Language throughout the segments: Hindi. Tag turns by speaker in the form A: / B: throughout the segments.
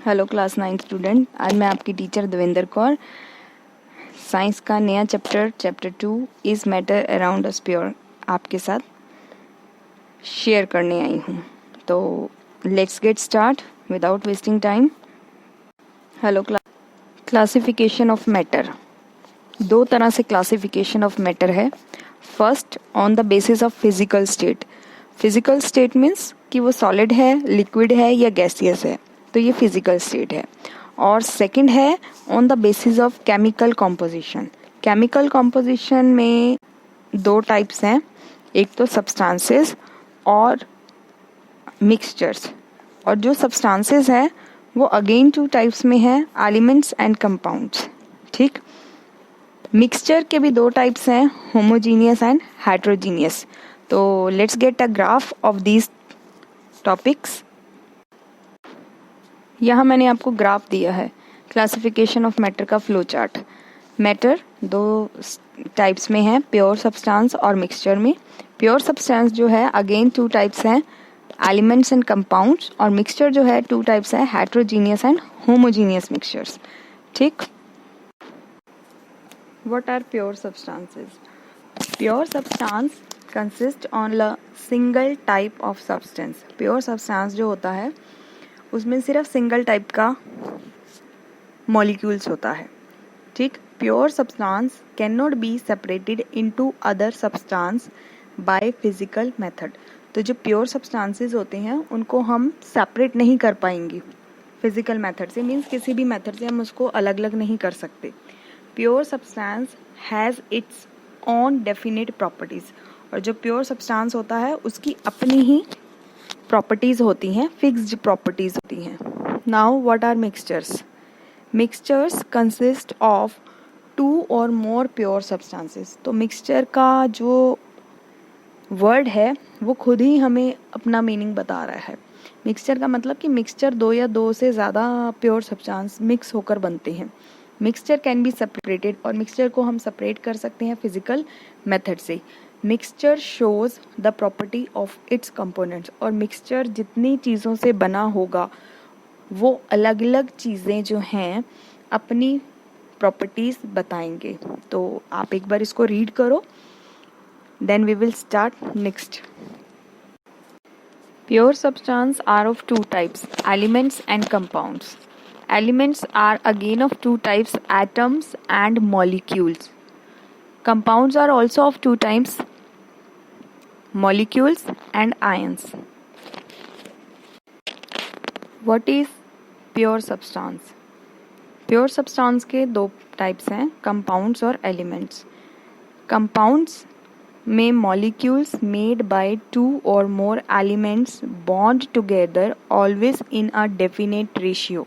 A: हेलो क्लास 9 स्टूडेंट, आज मैं आपकी टीचर देवेंद्र कौर साइंस का नया chapter 2 is matter around us pure आपके साथ शेयर करने आई हूँ। तो let's get start without wasting time. Hello classification of matter. दो तरह से क्लासिफिकेशन ऑफ मैटर है। First, on the basis of physical state. Physical state means कि वो सॉलिड है, लिक्विड है या गैसियस है, तो ये फिजिकल स्टेट है। और सेकंड है on the basis of chemical composition. Chemical composition में दो टाइप्स हैं, एक तो सब्सटेंसेस और मिक्सचर्स। और जो सब्सटेंसेस है वो अगेन टू टाइप्स में है, एलिमेंट्स एंड कंपाउंड्स। ठीक, मिक्सचर के भी दो टाइप्स हैं, होमोजीनियस एंड हेट्रोजीनियस। तो let's get a graph of these topics. यहाँ मैंने आपको ग्राफ दिया है क्लासिफिकेशन ऑफ मैटर का फ्लो चार्ट। मैटर दो टाइप्स में है, प्योर सब्सटेंस और मिक्सचर में। प्योर सब्सटेंस जो है अगेन टू टाइप्स हैं, एलिमेंट्स एंड कंपाउंड्स। और मिक्सचर जो है टू टाइप्स है, हेट्रोजीनियस एंड होमोजीनियस मिक्सचर्स। ठीक, what are pure substances? Pure substance consist on a single type of substance. Pure substance जो होता है उसमें सिर्फ सिंगल टाइप का मॉलिक्यूल्स होता है। ठीक, pure substance can not be separated into other substance by physical method. तो जो प्योर सब्सटेंसेस होते हैं उनको हम सेपरेट नहीं कर पाएंगे फिजिकल मेथड से, मीन्स किसी भी मेथड से हम उसको अलग अलग नहीं कर सकते। Pure substance has its own definite properties. और जो प्योर सब्सटेंस होता है उसकी अपनी ही प्रॉपर्टीज होती हैं, फिक्स्ड प्रॉपर्टीज होती हैं। Now what are mixtures? Mixtures consist of two और मोर प्योर सब्सटेंसेस। तो मिक्सचर का जो वर्ड है वो खुद ही हमें अपना मीनिंग बता रहा है। मिक्सचर का मतलब कि मिक्सचर दो या दो से ज़्यादा प्योर सब्सटेंस मिक्स होकर बनते हैं। मिक्सचर कैन बी सेपरेटेड, और मिक्सचर को हम सेपरेट कर सकते हैं फिजिकल मेथड से। Mixture shows the property of it's components. और मिक्सचर जितनी चीज़ों से बना होगा वो अलग अलग चीज़ें जो हैं अपनी प्रॉपर्टीज बताएंगे। तो आप एक बार इसको रीड करो, then we will start next. Pure substance are of two types, elements and compounds. Elements are again of two types, atoms and molecules. Compounds are also of two types, molecules and ions. What is pure substance? Pure substance के दो types हैं, compounds और elements. Compounds में molecules made by two or more elements bond together always in a definite ratio.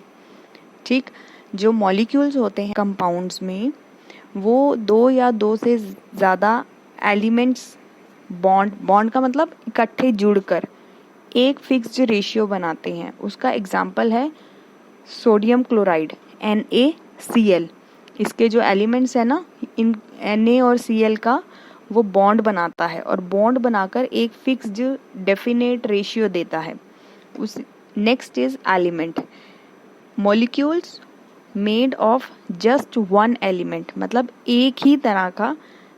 A: ठीक, जो मॉलिक्यूल्स होते हैं कंपाउंड्स में वो दो या दो से ज़्यादा एलिमेंट्स बॉन्ड का मतलब इकट्ठे जुड़कर एक फिक्स्ड रेशियो बनाते हैं। उसका एग्जांपल है सोडियम क्लोराइड NaCl। इसके जो एलिमेंट्स है ना, इन Na और Cl का वो बॉन्ड बनाता है और बॉन्ड बनाकर एक फिक्स्ड डेफिनेट रेशियो देता है। उस next is element. Molecules made of just one element, मतलब एक ही तरह का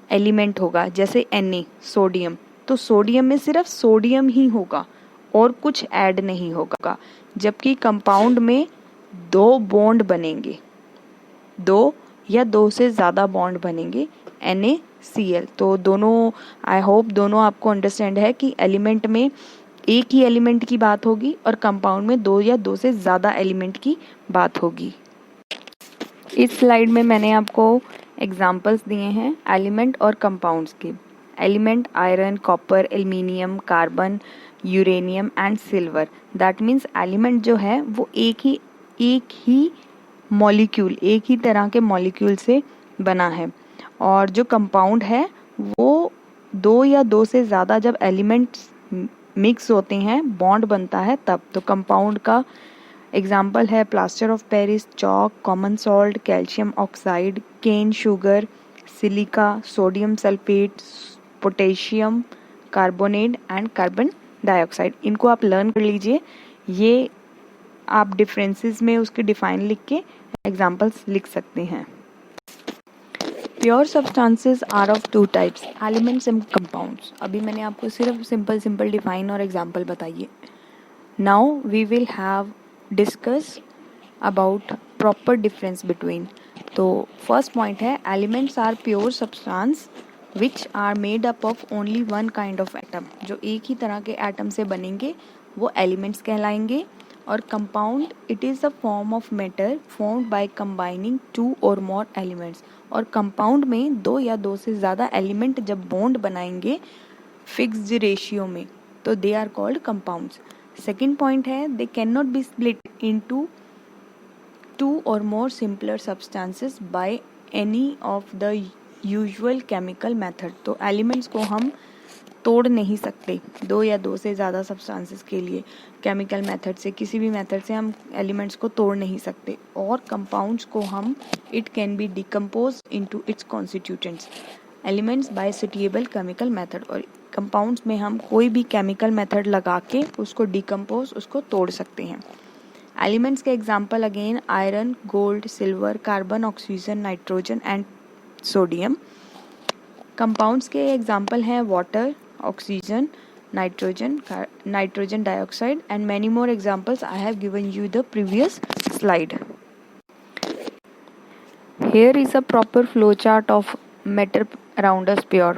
A: एलिमेंट होगा, जैसे Na सोडियम, तो सोडियम में सिर्फ सोडियम ही होगा और कुछ ऐड नहीं होगा। जबकि कंपाउंड में दो बॉन्ड बनेंगे, दो या दो से ज़्यादा बॉन्ड बनेंगे NaCl। तो दोनों, आई होप दोनों आपको अंडरस्टैंड है कि एलिमेंट में एक ही एलिमेंट की बात होगी और कंपाउंड में दो या दो से ज़्यादा एलिमेंट की बात होगी। इस स्लाइड में मैंने आपको एग्जाम्पल्स दिए हैं एलिमेंट और कंपाउंड्स के। Element iron, copper, aluminium, carbon, uranium and silver. That means element जो है वो एक ही मॉलिक्यूल, एक ही तरह के मॉलिक्यूल से बना है। और जो कंपाउंड है वो दो या दो से ज़्यादा जब एलिमेंट्स मिक्स होते हैं, बॉन्ड बनता है तब। तो कंपाउंड का एग्जाम्पल है plaster of Paris, chalk, common salt, calcium oxide, cane sugar, silica, sodium sulphate, potassium carbonate and carbon dioxide. इनको आप लर्न कर लीजिए, ये आप डिफरेंसेस में उसके डिफाइन लिख के एग्जांपल्स लिख सकते हैं। Pure substances are of two types, elements and compounds. अभी मैंने आपको सिर्फ सिंपल डिफाइन और एग्जांपल बताइए। Now we will have discuss about proper difference between. तो फर्स्ट पॉइंट है elements are pure substance which are made up of only one kind of atom. जो एक ही तरह के एटम से बनेंगे वो एलिमेंट्स कहलाएंगे। और compound it is a form of matter formed by combining two और मोर एलिमेंट्स। और कंपाउंड में दो या दो से ज़्यादा एलिमेंट जब बॉन्ड बनाएंगे फिक्स्ड रेशियो में तो they are called compounds. Second point है they can not be split into two और more simpler substances by any of the usual chemical method. तो एलिमेंट्स को हम तोड़ नहीं सकते दो या दो से ज़्यादा सब्सटेंसेस के लिए केमिकल मेथड से, किसी भी मेथड से हम एलिमेंट्स को तोड़ नहीं सकते। और कंपाउंड्स को हम it can be decompose into its constituents elements by suitable chemical method. और कंपाउंड्स में हम कोई भी केमिकल मेथड लगा के उसको डिकम्पोज उसको तोड़ सकते हैं। एलिमेंट्स के example again iron, gold, silver, carbon, oxygen, nitrogen and sodium. Compounds के एग्जाम्पल हैं water, oxygen, nitrogen dioxide and many more examples I have given you the previous slide. Here is a proper flow chart of matter around us pure.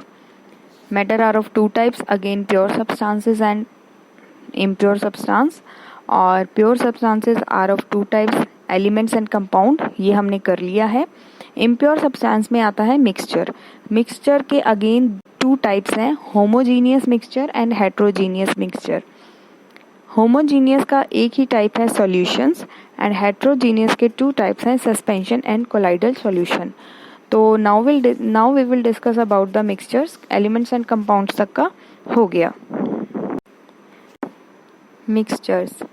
A: Matter are of two types, again pure substances and impure substance. और pure substances are of two types, elements and compound, ये हमने कर लिया है। impure substance में आता है मिक्सचर। मिक्सचर के अगेन टू टाइप्स हैं, homogeneous mixture and heterogeneous mixture. Homogeneous का एक ही टाइप है सॉल्यूशंस एंड हेट्रोजीनियस के टू टाइप्स हैं सस्पेंशन एंड कोलाइडल सॉल्यूशन। तो now we will discuss about the mixtures. Elements and compounds तक का हो गया। Mixtures,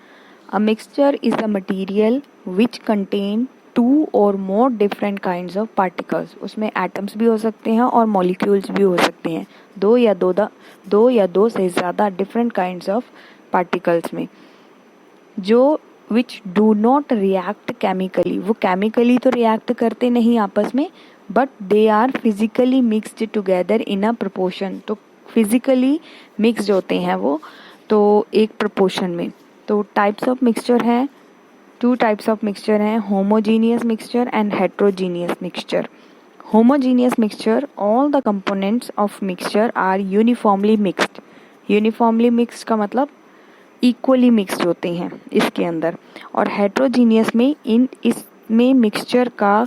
A: a mixture is the material which contain two और more different kinds of particles. उसमें एटम्स भी हो सकते हैं और मॉलिक्यूल्स भी हो सकते हैं, दो या दो से ज़्यादा डिफरेंट काइंड्स ऑफ पार्टिकल्स में, जो which do not react chemically. वो केमिकली तो रिएक्ट करते नहीं आपस में but they are physically mixed together in a proportion. तो फिजिकली मिक्सड होते हैं वो तो एक प्रपोर्शन में। तो टाइप्स ऑफ मिक्सचर हैं, टू टाइप्स ऑफ मिक्सचर हैं, homogeneous mixture and heterogeneous mixture. Homogeneous mixture, all the components of mixture are uniformly mixed. Uniformly mixed का मतलब इक्वली मिक्स्ड होते हैं इसके अंदर। और हेट्रोजीनियस में इसमें मिक्सचर का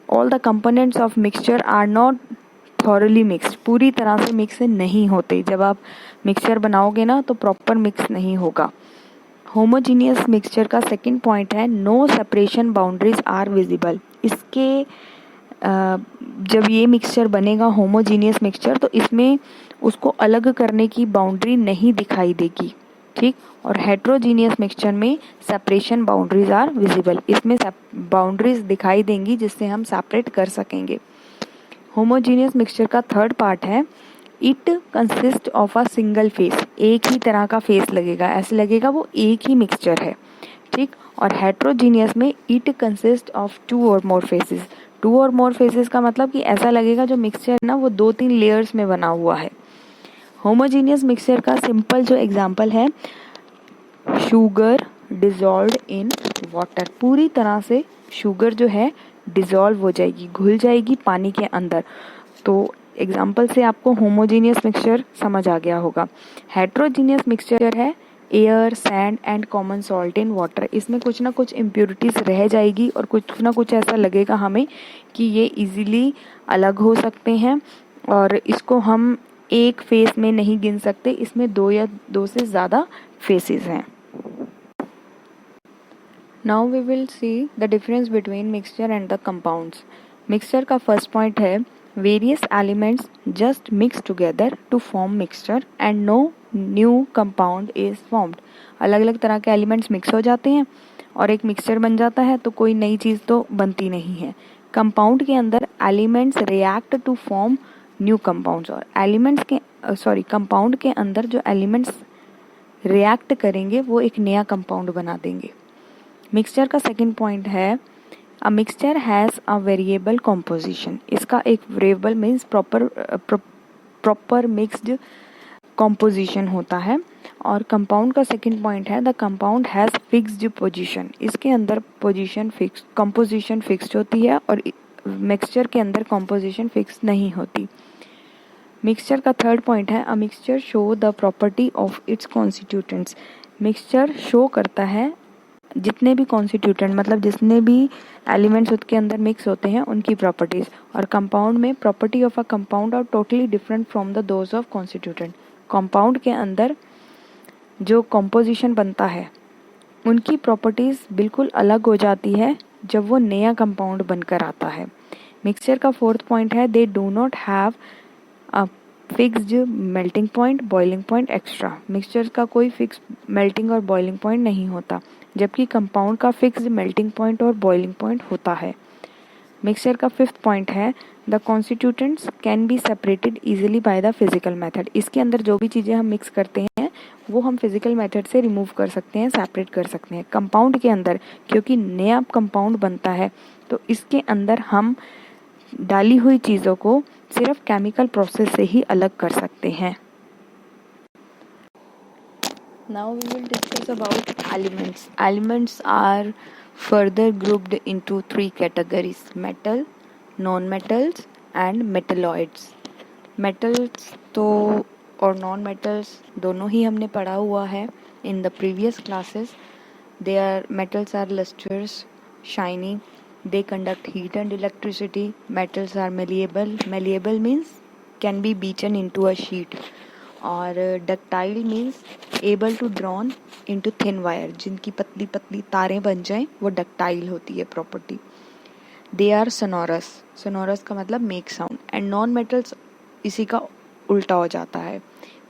A: all the components of mixture are not thoroughly mixed, पूरी तरह से मिक्स नहीं होते। जब आप मिक्सचर बनाओगे ना तो प्रॉपर मिक्स नहीं होगा। होमोजीनियस मिक्सचर का सेकंड पॉइंट है no separation boundaries are visible. इसके जब ये मिक्सचर बनेगा होमोजीनियस मिक्सचर तो इसमें उसको अलग करने की बाउंड्री नहीं दिखाई देगी, ठीक। और हेट्रोजीनियस मिक्सचर में सेपरेशन बाउंड्रीज आर विजिबल, इसमें बाउंड्रीज दिखाई देंगी जिससे हम सेपरेट कर सकेंगे। होमोजीनियस मिक्सचर का थर्ड पार्ट है it consist of a single phase, एक ही तरह का फेस लगेगा, ऐसे लगेगा वो एक ही मिक्सचर है, ठीक। और हेट्रोजीनियस में इट कंसिस्ट ऑफ टू और मोर फेसेस। टू और मोर फेसेस का मतलब कि ऐसा लगेगा जो मिक्सचर ना वो 2-3 लेयर्स में बना हुआ है। होमोजीनियस मिक्सचर का सिंपल जो एग्जांपल है शुगर डिजॉल्व्ड इन वाटर। पूरी तरह से शुगर जो है डिजॉल्व हो जाएगी, घुल जाएगी पानी के अंदर। तो एग्जाम्पल से आपको होमोजीनियस मिक्सचर समझ आ गया होगा। हेट्रोजीनियस मिक्सचर है air, sand and common salt in water. इसमें कुछ ना कुछ इम्प्योरिटीज रह जाएगी और कुछ ना कुछ ऐसा लगेगा हमें कि ये इजीली अलग हो सकते हैं और इसको हम एक फेस में नहीं गिन सकते, इसमें दो या दो से ज़्यादा फेसेस हैं। Now we will see the difference between mixture and the compounds. Mixture का फर्स्ट पॉइंट है various elements just mix together to form mixture and no new compound is formed. अलग अलग तरह के एलिमेंट्स मिक्स हो जाते हैं और एक मिक्सचर बन जाता है तो कोई नई चीज़ तो बनती नहीं है। कंपाउंड के अंदर elements react to form new compounds और कंपाउंड के अंदर जो एलिमेंट्स रिएक्ट करेंगे वो एक नया कंपाउंड बना देंगे। मिक्सचर का सेकंड पॉइंट है a mixture has a variable composition. इसका एक variable means proper mixed composition होता है। और कंपाउंड का सेकंड पॉइंट है the compound has fixed position. इसके अंदर पोजीशन फिक्स कंपोजिशन फिक्स्ड होती है और मिक्सचर के अंदर कंपोजिशन फिक्स नहीं होती। मिक्सचर का थर्ड पॉइंट है a mixture show the property of its constituents. Mixture show करता है जितने भी कॉन्स्टिट्यूटेंट मतलब जितने भी एलिमेंट्स उसके अंदर मिक्स होते हैं उनकी प्रॉपर्टीज। और कंपाउंड में property of a compound are totally different from the those of constituent. Compound के अंदर जो कॉम्पोजिशन बनता है उनकी प्रॉपर्टीज बिल्कुल अलग हो जाती है जब वो नया कंपाउंड बनकर आता है। मिक्सचर का फोर्थ पॉइंट है they do not have a fixed melting point boiling point extra. Mixture का कोई फिक्स मेल्टिंग और बॉइलिंग पॉइंट नहीं होता जबकि कंपाउंड का फिक्स्ड मेल्टिंग पॉइंट और बॉइलिंग पॉइंट होता है। मिक्सचर का फिफ्थ पॉइंट है the constituents can be separated easily by the physical method. इसके अंदर जो भी चीज़ें हम मिक्स करते हैं वो हम फिजिकल मेथड से रिमूव कर सकते हैं, सेपरेट कर सकते हैं। कंपाउंड के अंदर क्योंकि नया कंपाउंड बनता है तो इसके अंदर हम डाली हुई चीज़ों को सिर्फ केमिकल प्रोसेस से ही अलग कर सकते हैं। Now we will discuss about elements. Elements are further grouped into three categories: metal, non-metals and metalloids. Metals तो और non-metals दोनों ही हमने पढ़ा हुआ है in the previous classes. Metals are lustrous, shiny. They conduct heat and electricity. Metals are malleable. Malleable means can be beaten into a sheet. और ductile means able to drawn into thin wire, जिनकी पतली पतली तारें बन जाएं वो डक्टाइल होती है property. They are sonorous, sonorous का मतलब make sound. And non metals इसी का उल्टा हो जाता है,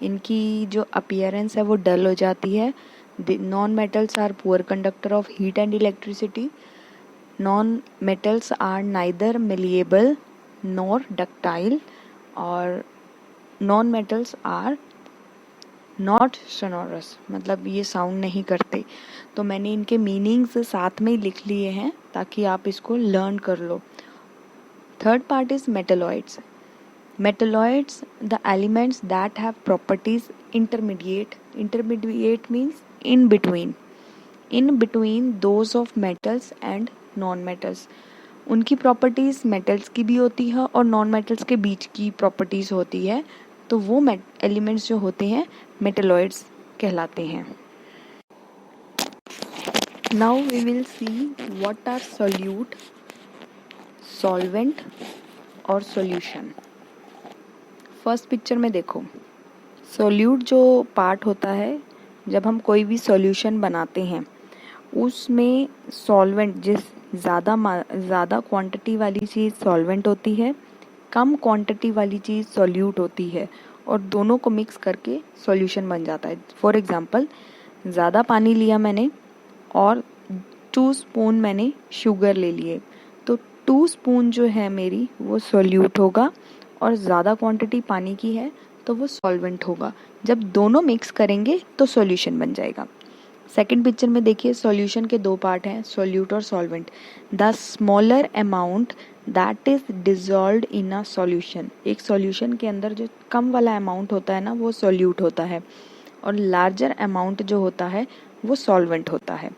A: इनकी जो अपीयरेंस है वो डल हो जाती है। Non metals are poor conductor of heat and electricity. Non metals are neither malleable nor ductile और non metals are not sonorous, मतलब ये साउंड नहीं करते। तो मैंने इनके मीनिंग्स साथ में ही लिख लिए हैं ताकि आप इसको लर्न कर लो। Third part is metalloids. Metalloids the elements that have properties intermediate. Intermediate means in between those of metals and non metals. उनकी प्रॉपर्टीज मेटल्स की भी होती है और नॉन मेटल्स के बीच की प्रॉपर्टीज होती है, तो वो एलिमेंट्स जो होते हैं मेटलॉइड्स कहलाते हैं। Now we will see what are solute, solvent और सॉल्यूशन। फर्स्ट पिक्चर में देखो, सॉल्यूट जो पार्ट होता है जब हम कोई भी सॉल्यूशन बनाते हैं उसमें सॉल्वेंट ज़्यादा क्वांटिटी वाली चीज़ सॉल्वेंट होती है, कम क्वांटिटी वाली चीज़ सॉल्यूट होती है और दोनों को मिक्स करके सॉल्यूशन बन जाता है। फॉर एग्जांपल, ज़्यादा पानी लिया मैंने और 2 स्पून मैंने शुगर ले लिए, तो 2 स्पून जो है मेरी वो सॉल्यूट होगा और ज़्यादा क्वांटिटी पानी की है तो वो सॉल्वेंट होगा। जब दोनों मिक्स करेंगे तो सॉल्यूशन बन जाएगा। सेकेंड पिक्चर में देखिए, सॉल्यूशन के 2 पार्ट हैं, सॉल्यूट और solvent. The smaller amount that is dissolved in a solution. एक सॉल्यूशन के अंदर जो कम वाला अमाउंट होता है ना वो सॉल्यूट होता है और लार्जर अमाउंट जो होता है वो सॉल्वेंट होता है।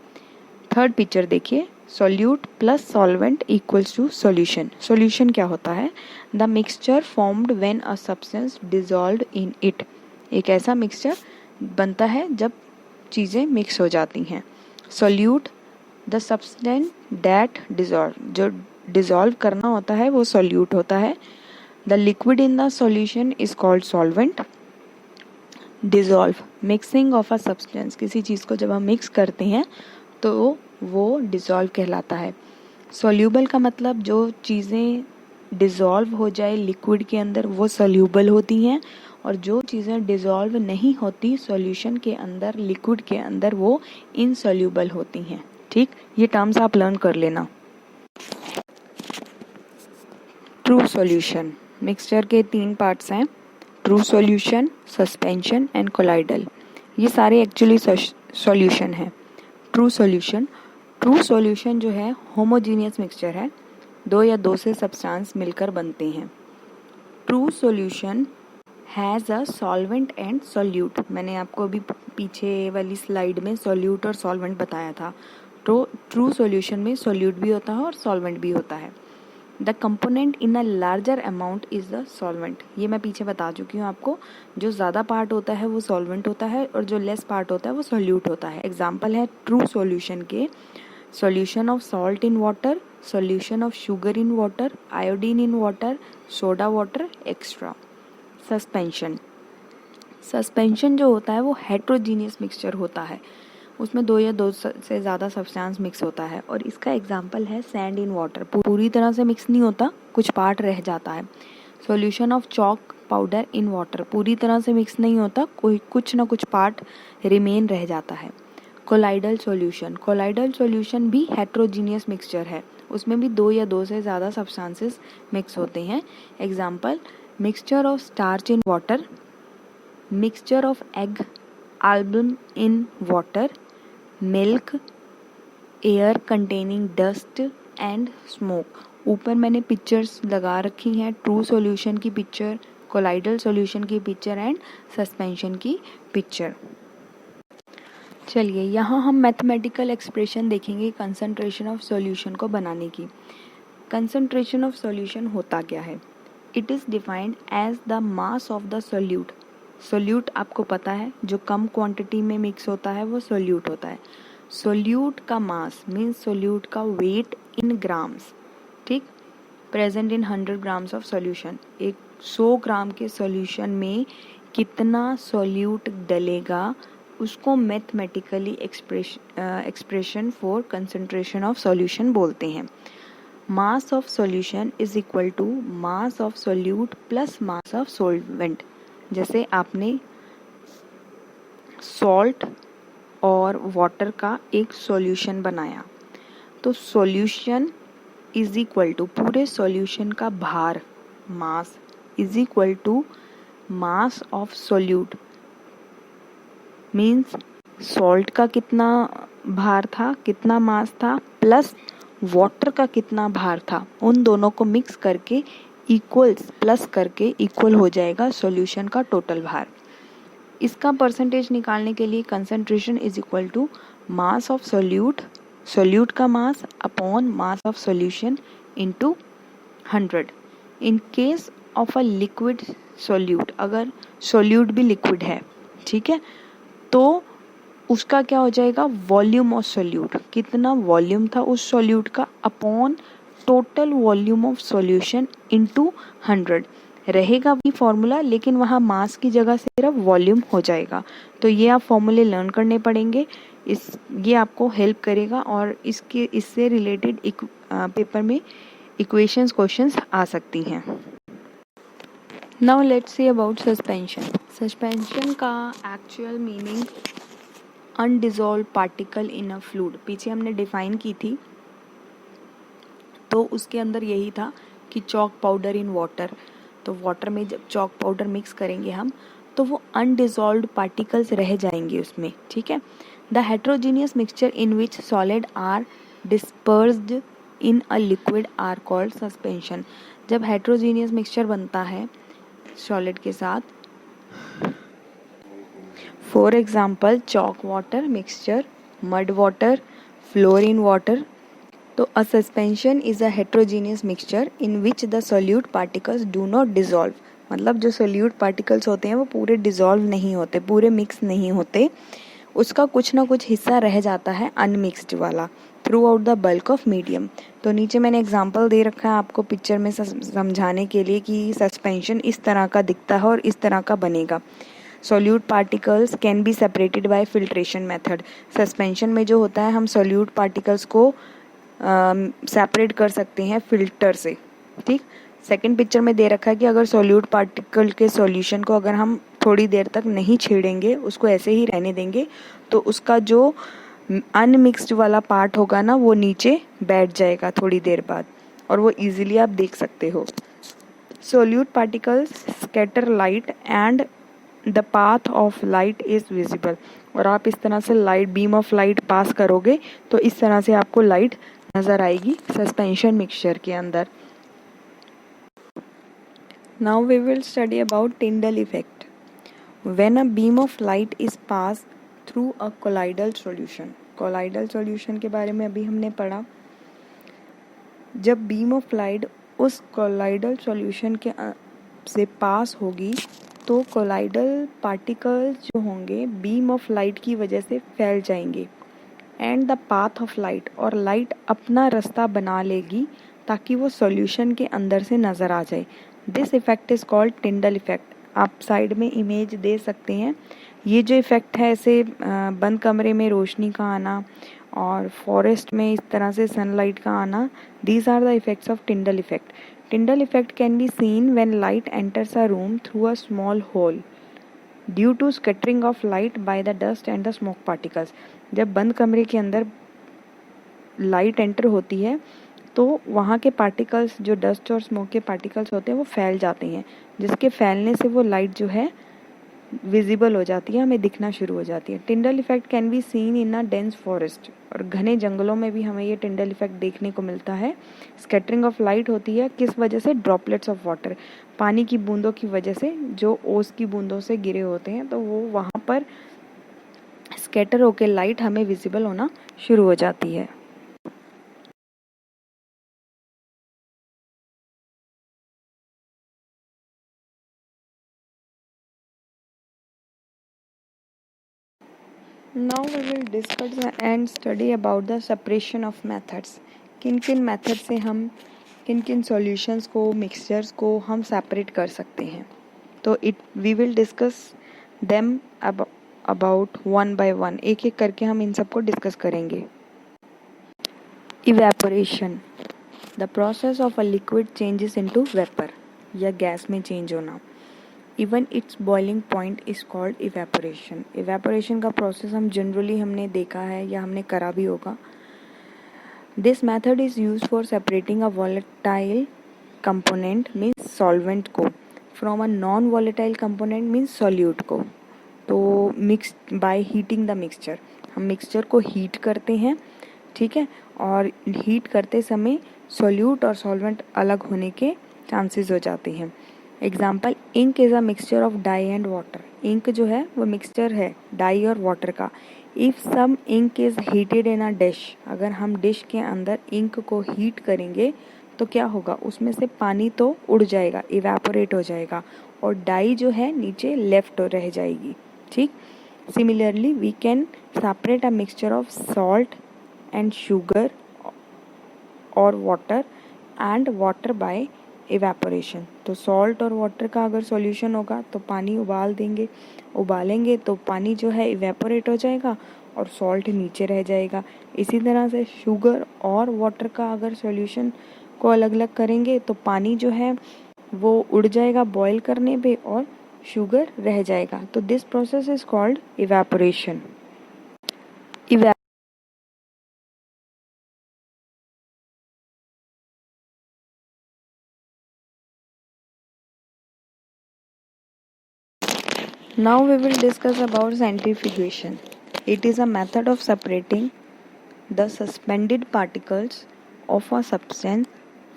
A: थर्ड पिक्चर देखिए, solute plus solvent equals to solution. Solution क्या होता है? The mixture formed when a substance dissolved in it. एक ऐसा मिक्सचर बनता है जब चीज़ें मिक्स हो जाती हैं। Solute the substance that dissolve, जो डिजॉल्व करना होता है वो सॉल्यूट होता है। The liquid in the solution is called solvent. Dissolve, mixing of a substance, किसी चीज़ को जब हम मिक्स करते हैं तो वो डिजॉल्व कहलाता है। सॉल्यूबल का मतलब जो चीज़ें डिजॉल्व हो जाए लिक्विड के अंदर वो सॉल्यूबल होती हैं और जो चीज़ें डिजॉल्व नहीं होती सॉल्यूशन के अंदर, लिक्विड के अंदर, वो इनसॉल्यूबल होती हैं। ठीक, ये टर्म्स आप लर्न कर लेना। ट्रू सॉल्यूशन, मिक्सचर के 3 पार्ट्स हैं, true solution, suspension and colloidal. ये सारे एक्चुअली सॉल्यूशन हैं। ट्रू ट्रू सॉल्यूशन जो है होमोजीनियस मिक्सचर है, दो या दो से सब्सटेंस मिलकर बनते हैं। True solution has a solvent and solute. मैंने आपको अभी पीछे वाली स्लाइड में सोल्यूट और सॉल्वेंट बताया था। तो ट्रू सॉल्यूशन में सोल्यूट भी होता है और सॉल्वेंट भी होता है। The component in a larger amount is the solvent. ये मैं पीछे बता चुकी हूँ आपको, जो ज़्यादा पार्ट होता है वो सॉल्वेंट होता है और जो लेस पार्ट होता है वो सोल्यूट होता है। एग्जाम्पल है ट्रू सॉल्यूशन के solution of salt in water, solution of sugar in water, iodine in water, soda water extra. Suspension जो होता है वो हेट्रोजीनियस मिक्सचर होता है, उसमें दो या दो से ज़्यादा सब्सटेंस मिक्स होता है। और इसका एग्जांपल है सैंड इन वाटर। पूरी तरह से मिक्स नहीं होता, कुछ पार्ट रह जाता है। Solution of chalk powder in water, पूरी तरह से मिक्स नहीं होता, कोई कुछ ना कुछ पार्ट रिमेन रह जाता है। कोलाइडल सॉल्यूशन भी हेट्रोजीनियस मिक्सचर है, उसमें भी दो या दो से ज़्यादा सब्सटेंसेस मिक्स होते हैं। Example mixture of starch in water, mixture of egg album in water, milk, air containing dust and smoke। ऊपर मैंने पिक्चर्स लगा रखी हैं, ट्रू सॉल्यूशन की पिक्चर, कोलाइडल सॉल्यूशन की पिक्चर एंड सस्पेंशन की पिक्चर। चलिए यहाँ हम मैथमेटिकल एक्सप्रेशन देखेंगे कंसंट्रेशन ऑफ सॉल्यूशन को बनाने की। कंसंट्रेशन ऑफ सॉल्यूशन होता क्या है? It is defined as the mass of the solute. Solute आपको पता है, जो कम क्वांटिटी में मिक्स होता है वो सोल्यूट होता है। सोल्यूट का मास मीन्स सोल्यूट का वेट इन ग्राम्स, ठीक, present in 100 grams of solution. एक 100 ग्राम के सोल्यूशन में कितना सोल्यूट डलेगा उसको mathematically expression for concentration of solution बोलते हैं। Mass of solution is equal to mass of solute plus mass of solvent. जैसे आपने सॉल्ट और वाटर का एक सॉल्यूशन बनाया, तो सॉल्यूशन इज इक्वल टू पूरे सॉल्यूशन का भार, mass is equal to mass of solute. Means salt का कितना भार था, कितना मास था, प्लस वाटर का कितना भार था, उन दोनों को मिक्स करके इक्वल्स प्लस करके इक्वल हो जाएगा सॉल्यूशन का टोटल भार। इसका परसेंटेज निकालने के लिए concentration is equal to mass of solute, solute का mass upon mass of solution into 100। In case of a liquid solute, अगर सोल्यूट भी लिक्विड है, ठीक है, तो उसका क्या हो जाएगा, वॉल्यूम ऑफ सोल्यूट, कितना वॉल्यूम था उस सोल्यूट का upon total volume of solution into 100 रहेगा भी फॉर्मूला, लेकिन वहाँ मास की जगह सिर्फ वॉल्यूम हो जाएगा। तो ये आप फॉर्मूले लर्न करने पड़ेंगे, ये आपको हेल्प करेगा और इससे रिलेटेड पेपर में इक्वेशंस क्वेश्चंस आ सकती हैं। Now let's see about suspension. Suspension का actual meaning undissolved particle in a fluid, पीछे हमने डिफाइन की थी, तो उसके अंदर यही था कि चॉक पाउडर इन वाटर। तो वाटर में जब चॉक पाउडर मिक्स करेंगे हम, तो वो अनडिजॉल्व्ड पार्टिकल्स रह जाएंगे उसमें, ठीक है। The heterogeneous mixture in which solid are dispersed in a liquid are called suspension. जब हेट्रोजीनियस मिक्सचर बनता है सॉलिड के साथ, for example chalk water mixture, mud water, fluorine water, तो a suspension is a heterogeneous mixture in which the solute particles do not dissolve। मतलब जो solute particles होते हैं वो पूरे dissolve नहीं होते, पूरे mix नहीं होते, उसका कुछ ना कुछ हिस्सा रह जाता है unmixed वाला through out the bulk of medium. तो नीचे मैंने एग्जाम्पल दे रखा है आपको पिक्चर में समझाने के लिए कि सस्पेंशन इस तरह का दिखता है और इस तरह का बनेगा। Solute particles can be separated by filtration method. Suspension में जो होता है हम सोल्यूट पार्टिकल्स को सेपरेट कर सकते हैं फिल्टर से, ठीक। सेकंड पिक्चर में दे रखा है कि अगर सोल्यूट पार्टिकल के सॉल्यूशन को अगर हम थोड़ी देर तक नहीं छेड़ेंगे, उसको ऐसे ही रहने देंगे, तो उसका जो अनमिक्स्ड वाला पार्ट होगा ना वो नीचे बैठ जाएगा थोड़ी देर बाद, और वो इजीली आप देख सकते हो। Solute particles scatter light and the path of light is visible. और आप इस तरह से light beam of light pass करोगे तो इस तरह से आपको लाइट नजर आएगी सस्पेंशन मिक्सचर के अंदर। Now we will study about Tyndall effect. When a beam of light is pass through a colloidal solution. Colloidal solution के बारे में अभी हमने पढ़ा। जब बीम ऑफ लाइट उस कोलाइडल सॉल्यूशन के से पास होगी तो कोलाइडल पार्टिकल्स जो होंगे बीम ऑफ लाइट की वजह से फैल जाएंगे and the path of light, और लाइट अपना रास्ता बना लेगी ताकि वो सॉल्यूशन के अंदर से नज़र आ जाए। This effect is called Tyndall effect. आप साइड में इमेज दे सकते हैं। ये जो इफेक्ट है ऐसे बंद कमरे में रोशनी का आना और फॉरेस्ट में इस तरह से सनलाइट का आना, these are the effects of Tyndall effect. Tyndall effect can be seen when light enters a room through a small hole due to scattering of light by the dust and the smoke particles। जब बंद कमरे के अंदर लाइट एंटर होती है तो वहाँ के पार्टिकल्स जो डस्ट और स्मोक के पार्टिकल्स होते हैं वो फैल जाते हैं, जिसके फैलने से वो लाइट जो है विजिबल हो जाती है, हमें दिखना शुरू हो जाती है। Tyndall effect can be seen in a dense forest. और घने जंगलों में भी हमें ये टिंडल इफेक्ट देखने को मिलता है। स्कैटरिंग ऑफ लाइट होती है किस वजह से? ड्रॉपलेट्स ऑफ वाटर, पानी की बूंदों की वजह से, जो ओस की बूंदों से गिरे होते हैं तो वो वहाँ पर स्कैटर होकर लाइट हमें विजिबल होना शुरू हो जाती है। Now we will discuss and study about the separation of methods। किन किन मेथड से हम किन किन सॉल्यूशंस को, मिक्सचर्स को हम सेपरेट कर सकते हैं। तो we will discuss them about one by one. एक एक करके हम इन सबको डिस्कस करेंगे। Evaporation, the process of a liquid changes into vapour, या गैस में चेंज होना। Even its boiling point is called evaporation. Evaporation का प्रोसेस हम जनरली हमने देखा है या हमने करा भी होगा। This method is use for separating a volatile component means solvent को from a non volatile component means solute को। तो mix by heating the mixture, हम मिक्सचर को हीट करते हैं, ठीक है, और हीट करते समय सॉल्यूट और सॉल्वेंट अलग होने के चांसेस हो जाते हैं। Example, ink is a mixture of dye and water. Ink जो है वो मिक्सचर है डाई और वाटर का। If some ink is heated in a dish, अगर हम डिश के अंदर इंक को हीट करेंगे तो क्या होगा, उसमें से पानी तो उड़ जाएगा, इवेपोरेट हो जाएगा, और डाई जो है नीचे लेफ्ट रह जाएगी, ठीक। Similarly we can separate a mixture of salt and sugar और water and water by evaporation. तो सॉल्ट और वाटर का अगर सॉल्यूशन होगा तो पानी उबालेंगे तो पानी जो है इवेपोरेट हो जाएगा और सॉल्ट नीचे रह जाएगा। इसी तरह से शुगर और वाटर का अगर सॉल्यूशन को अलग अलग करेंगे तो पानी जो है वो उड़ जाएगा बॉईल करने पे और शुगर रह जाएगा। तो this process is called evaporation. Now we will discuss about centrifugation. It is a method of separating the suspended particles of a substance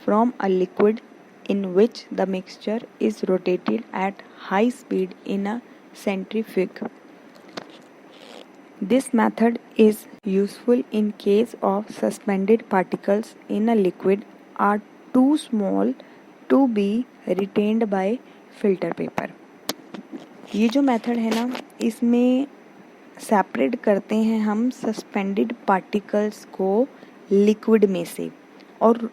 A: from a liquid in which the mixture is rotated at high speed in a centrifuge. This method is useful in case of suspended particles in a liquid are too small to be retained by filter paper। ये जो मेथड है ना, इसमें सेपरेट करते हैं हम सस्पेंडेड पार्टिकल्स को लिक्विड में से, और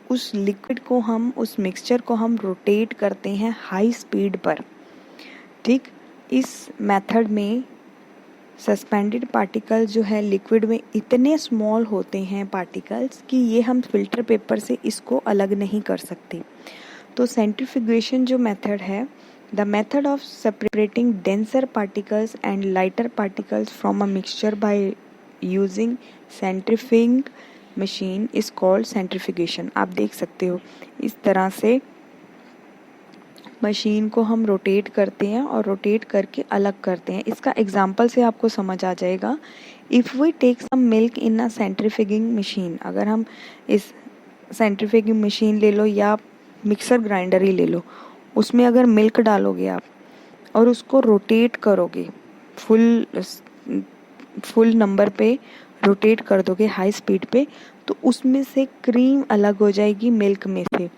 A: उस लिक्विड को हम, उस मिक्सचर को हम रोटेट करते हैं हाई स्पीड पर, ठीक। इस मेथड में सस्पेंडेड पार्टिकल्स जो है लिक्विड में इतने स्मॉल होते हैं पार्टिकल्स कि ये हम फिल्टर पेपर से इसको अलग नहीं कर सकते। तो सेंट्रीफ्यूगेशन जो मेथड है, the method of separating denser particles and lighter particles from a mixture by using centrifuging machine is called centrifugation। आप देख सकते हो इस तरह से मशीन को हम रोटेट करते हैं और रोटेट करके अलग करते हैं। इसका एग्जांपल से आपको समझ आ जाएगा। If we take some milk in a centrifuging machine, अगर हम इस सेंट्रीफ्यूगिंग मशीन ले लो या मिक्सर ग्राइंडर ही ले लो, उसमें अगर मिल्क डालोगे आप और उसको रोटेट करोगे, फुल नंबर पे रोटेट कर दोगे हाई स्पीड पे, तो उसमें से क्रीम अलग हो जाएगी मिल्क में से,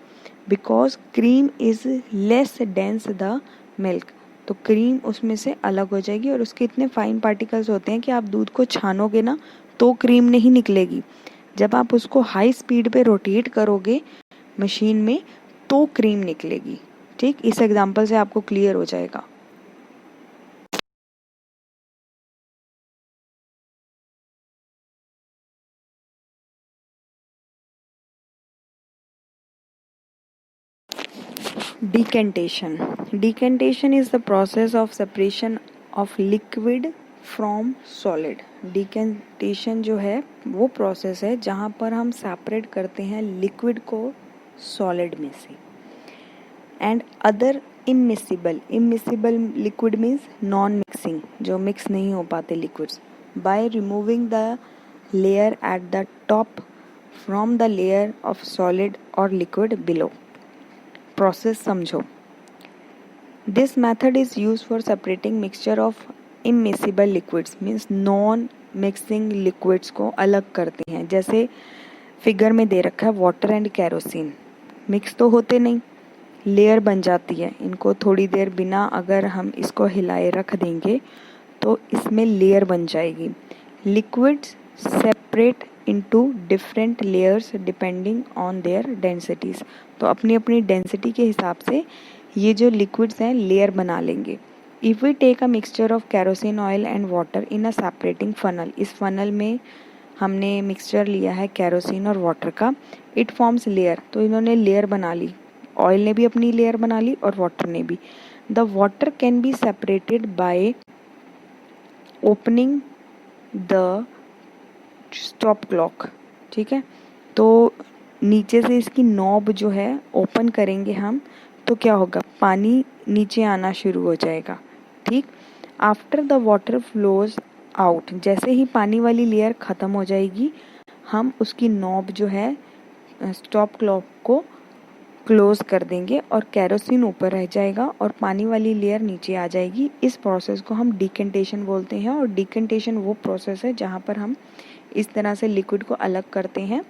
A: because cream is less dense the milk. तो क्रीम उसमें से अलग हो जाएगी और उसके इतने फाइन पार्टिकल्स होते हैं कि आप दूध को छानोगे ना तो क्रीम नहीं निकलेगी। जब आप उसको हाई स्पीड पे रोटेट करोगे मशीन में तो क्रीम निकलेगी। ठीक, इस एग्जांपल से आपको क्लियर हो जाएगा। Decantation. Decantation is the process of separation of liquid from solid. Decantation जो है वो प्रोसेस है जहाँ पर हम सेपरेट करते हैं लिक्विड को सॉलिड में से। And other immiscible liquid means non mixing, जो मिक्स नहीं हो पाते liquids, by removing the layer at the top from the layer of solid or liquid below. Process समझो। This method is use for separating mixture of immiscible liquids, means non mixing liquids को अलग करते हैं। जैसे फिगर में दे रखा है वाटर एंड कैरोसिन, मिक्स तो होते नहीं, लेयर बन जाती है। इनको थोड़ी देर बिना अगर हम इसको हिलाए रख देंगे तो इसमें लेयर बन जाएगी। Liquids separate into different layers depending on their densities. तो अपनी अपनी डेंसिटी के हिसाब से ये जो लिक्विड्स हैं लेयर बना लेंगे। If we take a mixture of kerosene oil and water in a separating funnel, इस फनल में हमने मिक्सचर लिया है कैरोसिन और वाटर का, इट फॉर्म्स लेयर, तो इन्होंने लेयर बना ली, ऑयल ने भी अपनी लेयर बना ली और वाटर ने भी। The water can be separated by opening the stop clock. ठीक है, तो नीचे से इसकी नॉब जो है ओपन करेंगे हम तो क्या होगा, पानी नीचे आना शुरू हो जाएगा। ठीक, after the water flows out, जैसे ही पानी वाली लेयर ख़त्म हो जाएगी हम उसकी नॉब जो है स्टॉप क्लॉक को क्लोज कर देंगे और कैरोसिन ऊपर रह जाएगा और पानी वाली लेयर नीचे आ जाएगी। इस प्रोसेस को हम डिकेंटेशन बोलते हैं। और डिकेंटेशन वो प्रोसेस है जहाँ पर हम इस तरह से लिक्विड को अलग करते हैं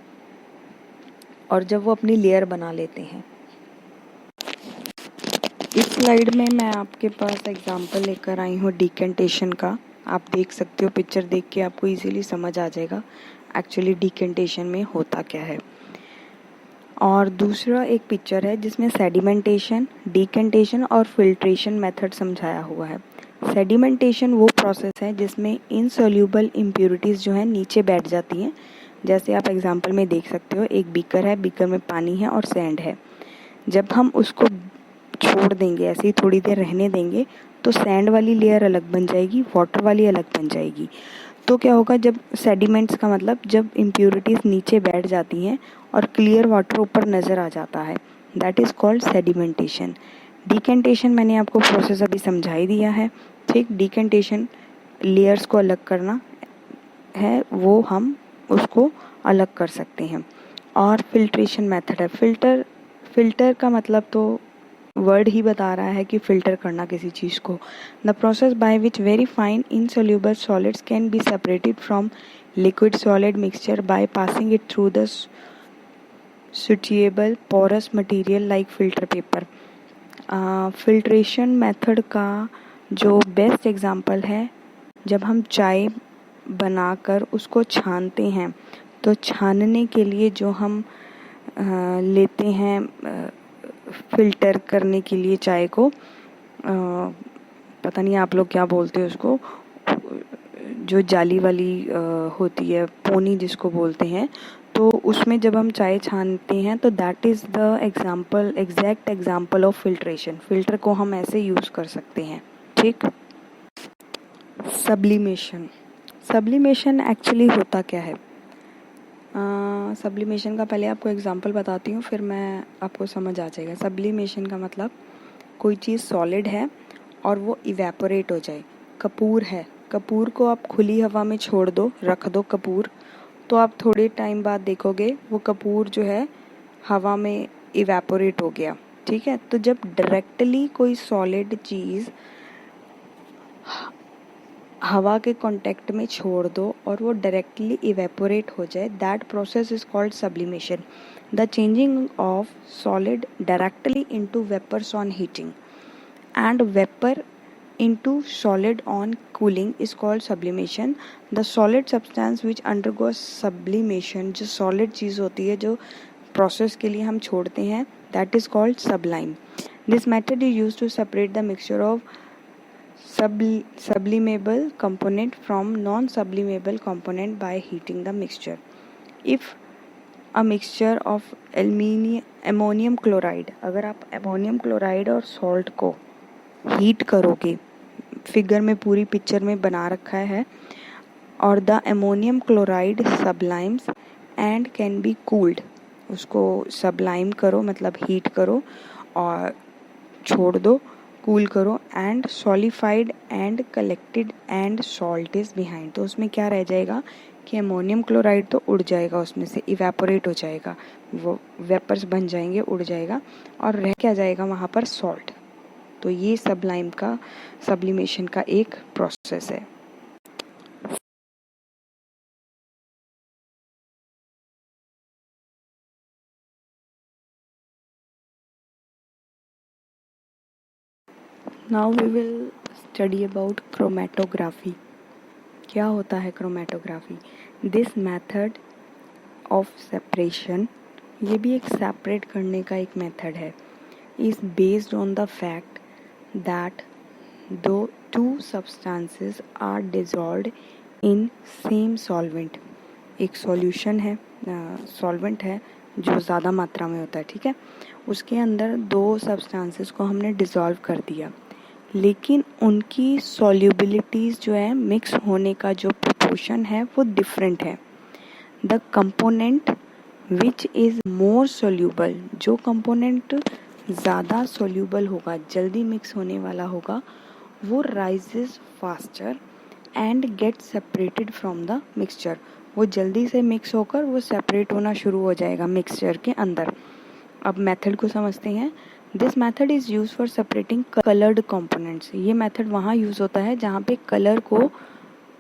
A: और जब वो अपनी लेयर बना लेते हैं। इस स्लाइड में मैं आपके पास एग्जांपल लेकर आई हूँ डिकेंटेशन का। आप देख सकते हो, पिक्चर देख के आपको इजीली समझ आ जाएगा एक्चुअली डिकेंटेशन में होता क्या है। और दूसरा एक पिक्चर है जिसमें सेडिमेंटेशन, डिकेंटेशन और फिल्ट्रेशन मेथड समझाया हुआ है। सेडिमेंटेशन वो प्रोसेस है जिसमें इनसोल्यूबल इम्प्योरिटीज़ जो है नीचे बैठ जाती हैं। जैसे आप एग्जांपल में देख सकते हो, एक बीकर है, बीकर में पानी है और सैंड है। जब हम उसको छोड़ देंगे, ऐसे ही थोड़ी देर रहने देंगे, तो सैंड वाली लेयर अलग बन जाएगी, वाटर वाली अलग बन जाएगी। तो क्या होगा, जब सेडिमेंट्स का मतलब जब इम्प्योरिटीज़ नीचे बैठ जाती हैं और क्लियर वाटर ऊपर नज़र आ जाता है, that is called sedimentation. Decantation मैंने आपको प्रोसेस अभी समझा ही दिया है। ठीक, डिकेंटेशन लेयर्स को अलग करना है, वो हम उसको अलग कर सकते हैं। और फिल्ट्रेशन मेथड है। फिल्टर का मतलब तो वर्ड ही बता रहा है कि फिल्टर करना किसी चीज़ को। The process by which very fine insoluble solids can be separated from liquid solid mixture by passing it through the suitable porous material like filter paper. Filtration method का जो बेस्ट एग्जांपल है, जब हम चाय बनाकर उसको छानते हैं, तो छानने के लिए जो हम लेते हैं फिल्टर करने के लिए चाय को, पता नहीं आप लोग क्या बोलते हो उसको, जो जाली वाली होती है, पोनी जिसको बोलते हैं, तो उसमें जब हम चाय छानते हैं तो that is the example, exact example of filtration. Filter को हम ऐसे यूज़ कर सकते हैं। ठीक, सब्लिमेशन एक्चुअली होता क्या है? सब्लिमेशन का पहले आपको एग्जांपल बताती हूँ, फिर मैं आपको समझ आ जाएगा। सब्लिमेशन का मतलब कोई चीज़ सॉलिड है और वो इवेपोरेट हो जाए। कपूर है, कपूर को आप खुली हवा में छोड़ दो, रख दो कपूर, तो आप थोड़े टाइम बाद देखोगे वो कपूर जो है हवा में इवेपोरेट हो गया। ठीक है, तो जब डायरेक्टली कोई सॉलिड चीज़ हवा के कांटेक्ट में छोड़ दो और वो डायरेक्टली इवेपोरेट हो जाए, that process is called sublimation. The changing of solid directly into vapours on heating and vapour into solid on cooling is called sublimation. The solid substance which undergoes sublimation, जो solid चीज़ होती है जो process के लिए हम छोड़ते हैं, that is called sublime. This method is used to separate the mixture of sublimable component from non-sublimable component by heating the mixture. If a mixture of ammonium chloride, अगर आप ammonium chloride और salt को हीट करोगे, फिगर में पूरी पिक्चर में बना रखा है, और the ammonium chloride sublimes and can be cooled, उसको सब्लाइम करो मतलब हीट करो और छोड़ दो, कूल करो, and solidified and collected and salt is behind, तो उसमें क्या रह जाएगा कि अमोनियम क्लोराइड तो उड़ जाएगा, उसमें से इवेपोरेट हो जाएगा, वो वेपर्स बन जाएंगे, उड़ जाएगा, और रह क्या जाएगा वहाँ पर सॉल्ट। तो ये सब्लाइम का सब्लिमेशन का एक प्रोसेस है। Now we will study about chromatography. क्या होता है chromatography? This method of separation, ये भी एक सेपरेट करने का एक मेथड है, is based on the fact that दो two substances are dissolved in same solvent. एक सॉल्यूशन है, सॉल्वेंट है जो ज़्यादा मात्रा में होता है, ठीक है, उसके अंदर दो सब्सटेंसेस को हमने डिज़ोल्व कर दिया, लेकिन उनकी सॉल्युबिलिटीज़ जो है, मिक्स होने का जो प्रोपोर्शन है वो डिफरेंट है। The component which is more soluble, जो कंपोनेंट ज़्यादा सोल्यूबल होगा, जल्दी मिक्स होने वाला होगा, वो rises faster and get separated from the mixture, वो जल्दी से मिक्स होकर वो सेपरेट होना शुरू हो जाएगा मिक्सचर के अंदर। अब मेथड को समझते हैं। This method is use for separating coloured components. ये मेथड वहाँ यूज़ होता है जहाँ पे कलर को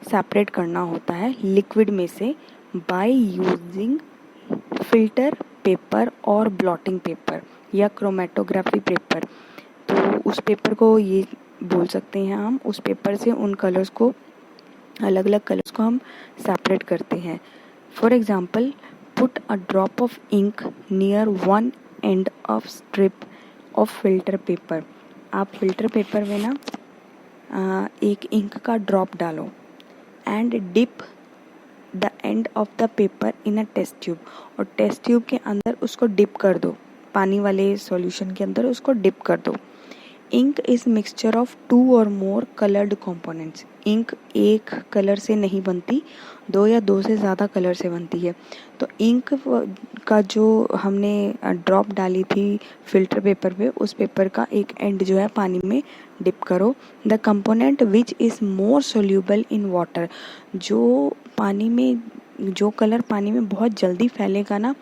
A: सेपरेट करना होता है लिक्विड में से, बाय यूजिंग फिल्टर पेपर और ब्लॉटिंग पेपर या क्रोमेटोग्राफी पेपर। तो उस पेपर को ये बोल सकते हैं हम, उस पेपर से उन कलर्स को, अलग अलग कलर्स को हम सेपरेट करते हैं। For example, put a drop of ink near one end of strip of filter paper. आप फिल्टर पेपर में ना एक इंक का ड्रॉप डालो and dip the end of the paper in a test tube, और टेस्ट ट्यूब के अंदर उसको डिप कर दो, पानी वाले सॉल्यूशन के अंदर उसको डिप कर दो। Ink is mixture of two और मोर कलर्ड कंपोनेंट्स। इंक एक कलर से नहीं बनती, दो या दो से ज़्यादा कलर से बनती है। तो इंक का जो हमने ड्रॉप डाली थी फिल्टर पेपर पे, उस पेपर का एक एंड जो है पानी में डिप करो। The component which is more soluble in water, जो पानी में, जो कलर पानी में बहुत जल्दी फैलेगा ना,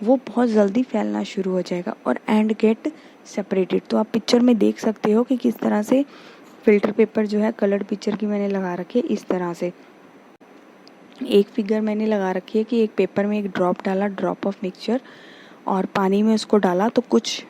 A: वो बहुत जल्दी फैलना शुरू हो जाएगा और एंड गेट सेपरेटेड। तो आप पिक्चर में देख सकते हो कि किस तरह से फिल्टर पेपर जो है कलर्ड पिक्चर की मैंने लगा रखी है। इस तरह से एक फिगर मैंने लगा रखी है कि एक पेपर में एक ड्रॉप डाला, ड्रॉप ऑफ मिक्सचर, और पानी में उसको डाला, तो कुछ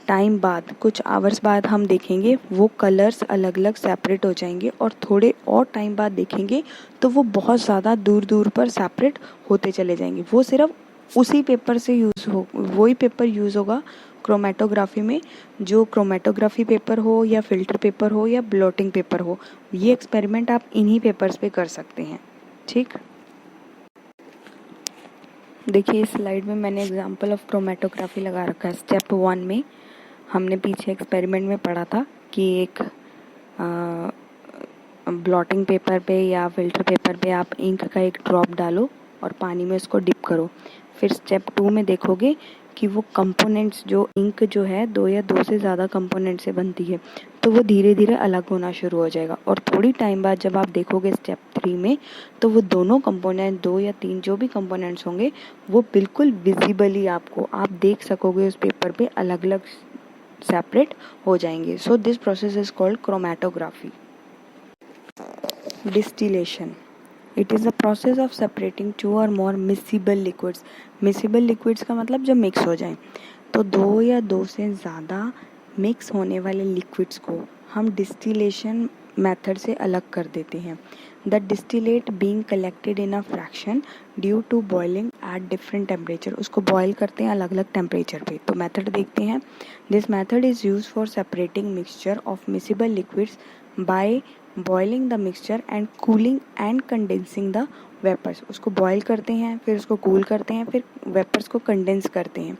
A: टाइम बाद, कुछ आवर्स बाद हम देखेंगे वो कलर्स अलग अलग सेपरेट हो जाएंगे, और थोड़े और टाइम बाद देखेंगे तो वो बहुत ज़्यादा दूर दूर पर सेपरेट होते चले जाएंगे। वो सिर्फ उसी पेपर से यूज़ हो, वही पेपर यूज़ होगा क्रोमेटोग्राफी में, जो क्रोमेटोग्राफी पेपर हो या फिल्टर पेपर हो या ब्लॉटिंग पेपर हो। ये एक्सपेरिमेंट आप इन्हीं पेपर्स पे कर सकते हैं। ठीक, देखिए इस स्लाइड में मैंने एग्जांपल ऑफ क्रोमेटोग्राफी लगा रखा है। स्टेप 1 में हमने पीछे एक्सपेरिमेंट में पढ़ा था कि एक ब्लॉटिंग पेपर पे या फिल्टर पेपर पे आप इंक का एक ड्रॉप डालो और पानी में उसको डिप करो। फिर स्टेप 2 में देखोगे कि वो कंपोनेंट्स जो इंक जो है 2 या 2 से ज़्यादा कंपोनेंट से बनती है, तो वो धीरे धीरे अलग होना शुरू हो जाएगा। और थोड़ी टाइम बाद जब आप देखोगे स्टेप 3 में, तो वो दोनों कंपोनेंट 2 या 3 जो भी कंपोनेंट्स होंगे वो बिल्कुल विजिबली आपको आप देख सकोगे उस पेपर पे अलग अलग सेपरेट हो जाएंगे। So this process is called chromatography. Distillation, it is a process of separating 2 और मोर मिसिबल लिक्विड्स। मिसिबल लिक्विड्स का मतलब जब मिक्स हो जाए, तो 2 या 2 से ज़्यादा मिक्स होने वाले लिक्विड्स को हम डिस्टिलेशन मेथड से अलग कर देते हैं। The distillate being collected in a fraction due to boiling at different temperature, उसको बॉयल करते हैं अलग अलग टेम्परेचर पे। तो मेथड देखते हैं। This method is use for separating mixture of miscible liquids by boiling the mixture and cooling and condensing the vapours. उसको बॉयल करते हैं, फिर उसको कूल करते हैं, फिर वेपर्स को कंडेंस करते हैं।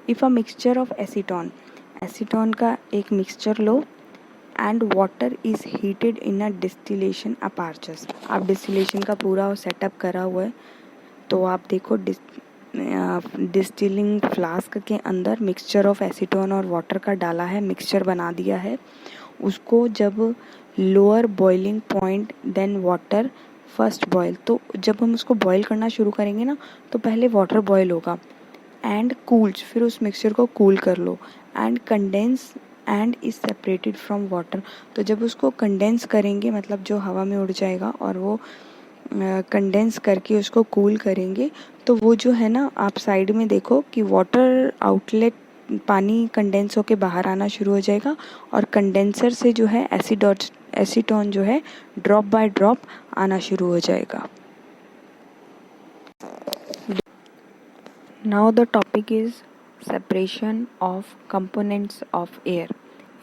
A: If a mixture of acetone, acetone का एक मिक्सचर लो and water is heated in a distillation apparatus. आप डिस्टिलेशन का पूरा सेटअप करा हुआ है, तो आप देखो डिस्टिलिंग फ्लास्क के अंदर मिक्सचर ऑफ एसीटोन और वाटर का डाला है, मिक्सचर बना दिया है। उसको जब lower boiling point than water first boil, तो जब हम उसको बॉयल करना शुरू करेंगे ना, तो पहले वाटर बॉयल होगा एंड कूल्स, फिर उस मिक्सचर को कूल कर लो and condense and is separated from water. तो जब उसको कंडेंस करेंगे, मतलब जो हवा में उड़ जाएगा, और वो कंडेंस करके उसको कूल करेंगे, तो वो जो है ना, आप साइड में देखो कि वाटर आउटलेट पानी कंडेंस होके बाहर आना शुरू हो जाएगा और कंडेंसर से जो है एसीटोन जो है ड्रॉप बाय ड्रॉप आना शुरू हो जाएगा। Now the topic is separation of components of air.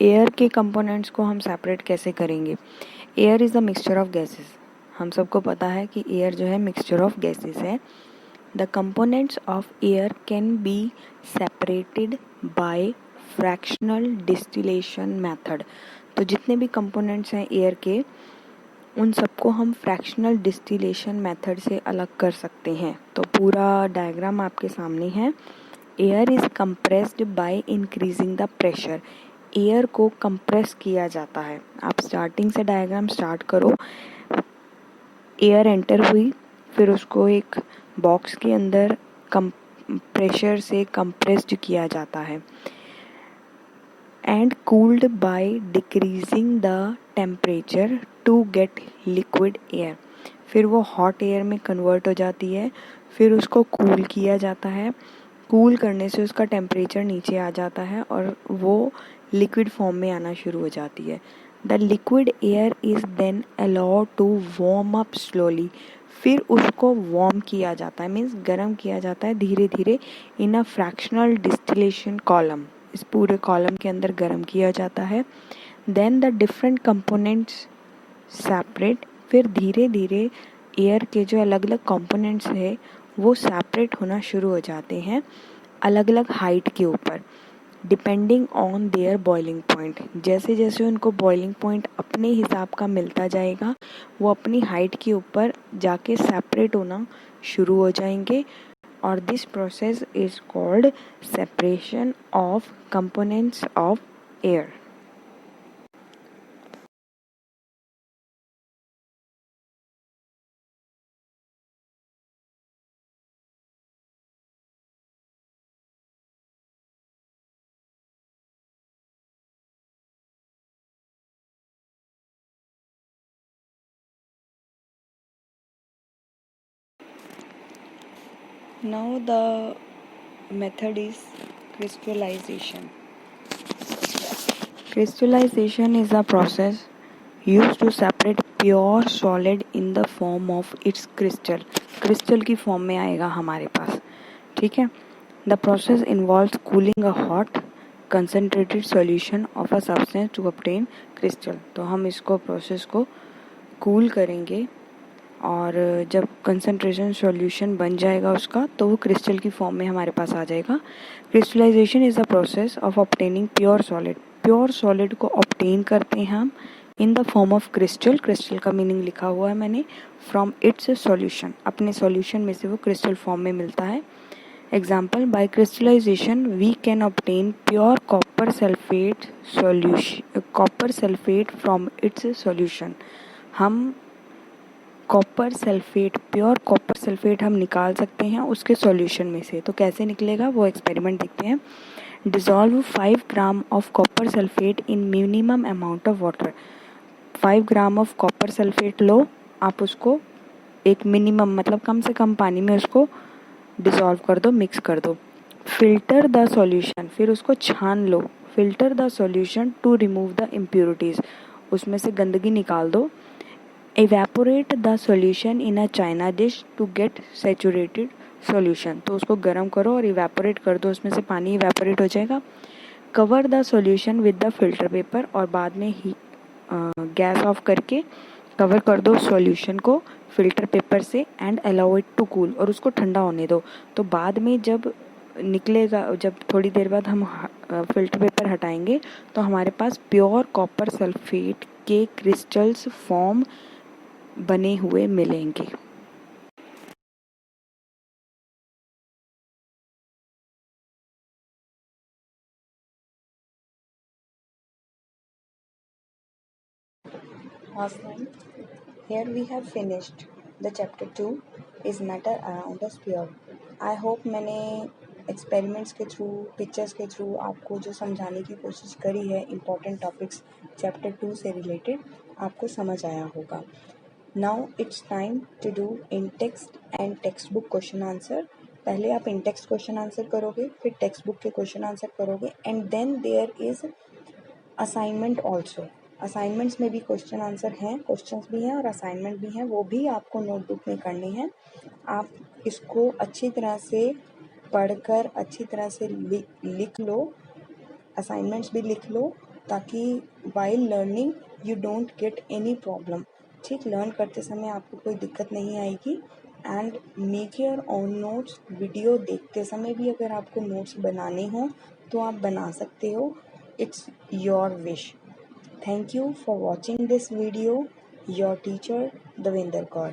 A: Air के कंपोनेंट्स को हम सेपरेट कैसे करेंगे? Air is a mixture of gases. हम सबको पता है कि एयर जो है मिक्सचर ऑफ गैसेस है। The components of air can be separated by fractional distillation method. तो जितने भी कंपोनेंट्स हैं एयर के, उन सबको हम फ्रैक्शनल डिस्टिलेशन मेथड से अलग कर सकते हैं। तो पूरा डायग्राम आपके सामने है। Air is compressed by increasing the pressure. Air को कंप्रेस किया जाता है। आप स्टार्टिंग से डायग्राम स्टार्ट करो। एयर एंटर हुई, फिर उसको एक बॉक्स के अंदर प्रेशर से कंप्रेस्ड किया जाता है and cooled by decreasing the temperature to get liquid air. फिर वो हॉट एयर में कन्वर्ट हो जाती है, फिर उसको कूल किया जाता है। कूल करने से उसका टेम्परेचर नीचे आ जाता है और वो लिक्विड फॉर्म में आना शुरू हो जाती है। The liquid air is then allowed to warm up slowly. फिर उसको वार्म किया जाता है, मीन्स गर्म किया जाता है धीरे धीरे in a fractional distillation column. इस पूरे कॉलम के अंदर गर्म किया जाता है। Then the different components separate. फिर धीरे धीरे एयर के जो अलग अलग कंपोनेंट्स है वो सेपरेट होना शुरू हो जाते हैं अलग अलग हाइट के ऊपर, depending on their boiling point. जैसे जैसे उनको बॉइलिंग पॉइंट अपने हिसाब का मिलता जाएगा, वो अपनी हाइट के ऊपर जाके सेपरेट होना शुरू हो जाएंगे। और this process is called separation of components of air. Now the method is crystallization. Crystallization is a process used to separate pure solid in the form of its crystal. Crystal की फॉर्म में आएगा हमारे पास, ठीक है। The process involves cooling a hot concentrated solution of a substance to obtain crystal. तो हम इसको प्रोसेस को कूल करेंगे और जब कंसंट्रेशन सॉल्यूशन बन जाएगा उसका, तो वो क्रिस्टल की फॉर्म में हमारे पास आ जाएगा। Crystallisation is the process of obtaining pure solid. Pure solid को ऑब्टेन करते हैं हम in the form of crystal. Crystal का मीनिंग लिखा हुआ है मैंने। फ्रॉम इट्स सॉल्यूशन, अपने सॉल्यूशन में से वो क्रिस्टल फॉर्म में मिलता है। Example, by crystallization we can obtain pure copper sulfate from its solution. हम copper sulphate, pure copper sulphate हम निकाल सकते हैं उसके सॉल्यूशन में से। तो कैसे निकलेगा वो एक्सपेरिमेंट देखते हैं। Dissolve 5 gram of copper sulphate in minimum amount of water. 5 gram of copper sulphate लो, आप उसको एक मिनिमम मतलब कम से कम पानी में उसको डिसॉल्व कर दो, मिक्स कर दो। फिल्टर द सॉल्यूशन, फिर उसको छान लो। Filter the solution to remove the impurities, उसमें से गंदगी निकाल दो। Evaporate the solution in a china dish to get saturated solution, तो उसको गर्म करो और इवेपोरेट कर दो, उसमें से पानी इवेपोरेट हो जाएगा। Cover the solution with the filter paper, और बाद में ही गैस ऑफ करके कवर कर दो सॉल्यूशन को फिल्टर पेपर से and allow it to cool, और उसको ठंडा होने दो। तो बाद में जब निकलेगा, जब थोड़ी देर बाद हम फिल्टर पेपर हटाएंगे तो हमारे पास प्योर कॉपर सल्फेट के क्रिस्टल्स फॉर्म बने हुए मिलेंगे। Awesome. Here we have finished the chapter 2 is matter around a sphere. I hope मैंने एक्सपेरिमेंट्स के थ्रू, पिक्चर्स के थ्रू आपको जो समझाने की कोशिश करी है इम्पॉर्टेंट टॉपिक्स चैप्टर 2 से रिलेटेड, आपको समझ आया होगा। Now it's time to do in text and text book question answer. पहले आप इन टेक्स्ट क्वेश्चन आंसर करोगे, फिर टेक्स्ट बुक के क्वेश्चन आंसर करोगे, and then there is assignment also. Assignments में भी क्वेश्चन आंसर हैं, क्वेश्चंस भी हैं और असाइनमेंट भी हैं, वो भी आपको नोटबुक में करने हैं। आप इसको अच्छी तरह से पढ़कर अच्छी तरह से लिख लो, असाइनमेंट्स भी लिख लो, ताकि while learning you don't get any problem. ठीक, लर्न करते समय आपको कोई दिक्कत नहीं आएगी। And make your own notes. Video देखते समय भी अगर आपको नोट्स बनाने हों तो आप बना सकते हो, it's your wish. Thank you for watching this video. Your teacher, Devinder Kaur.